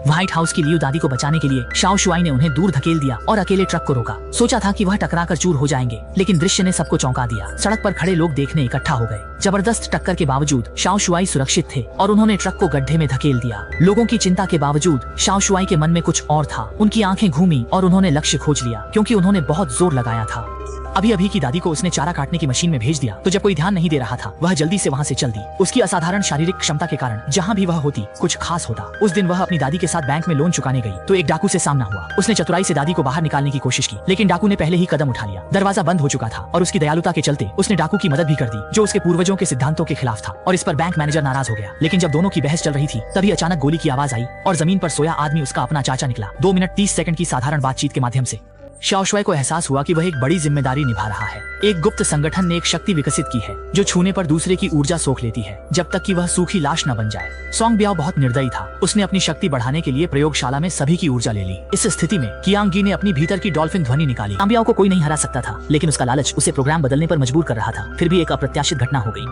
White house की Liu दादी को बचाने के लिए शाओ शुआई ने उन्हें दूर धकेल दिया और अकेले ट्रक को रोका। सोचा था कि वह टकराकर चूर हो जाएंगे, लेकिन दृश्य ने सबको चौंका दिया। सड़क पर खड़े लोग देखने इकट्ठा हो गए। जबरदस्त टक्कर के बावजूद शाओ शुआई सुरक्षित थे और उन्होंने ट्रक को गड्ढे में धकेल दिया। लोगों की चिंता के बावजूद शाओ शुआई के मन में कुछ और था। उनकी आंखें घूमी और उन्होंने लक्ष्य खोज लिया, क्योंकि उन्होंने बहुत जोर लगाया था। अभी अभी की दादी को उसने चारा काटने की मशीन में भेज दिया, तो जब कोई ध्यान नहीं दे रहा था वह जल्दी से वहाँ से चल दी। उसकी असाधारण शारीरिक क्षमता के कारण जहाँ भी वह होती कुछ खास होता। उस दिन वह अपनी दादी के साथ बैंक में लोन चुकाने गई तो एक डाकू से सामना हुआ। उसने चतुराई से दादी को बाहर निकालने की कोशिश की, लेकिन डाकू ने पहले ही कदम उठा लिया। दरवाजा बंद हो चुका था और उसकी दयालुता के चलते उसने डाकू की मदद भी कर दी, जो उसके पूर्वजों के सिद्धांतों के खिलाफ था। और इस पर बैंक मैनेजर नाराज हो गया। लेकिन जब दोनों की बहस चल रही थी तभी अचानक गोली की आवाज आई और जमीन पर सोया आदमी उसका अपना चाचा निकला। 2 मिनट 30 सेकंड की साधारण बातचीत के माध्यम से शाओ शुआई को एहसास हुआ कि वह एक बड़ी जिम्मेदारी निभा रहा है। एक गुप्त संगठन ने एक शक्ति विकसित की है जो छूने पर दूसरे की ऊर्जा सोख लेती है, जब तक कि वह सूखी लाश न बन जाए। सोंग बियाओ बहुत निर्दयी था। उसने अपनी शक्ति बढ़ाने के लिए प्रयोगशाला में सभी की ऊर्जा ले ली। इस स्थिति में कियांग गी ने अपनी भीतर की डॉल्फिन ध्वनि निकाली। बियाओ को कोई नहीं हरा सकता था, लेकिन उसका लालच उसे प्रोग्राम बदलने पर मजबूर कर रहा था। फिर भी एक अप्रत्याशित घटना हो गई।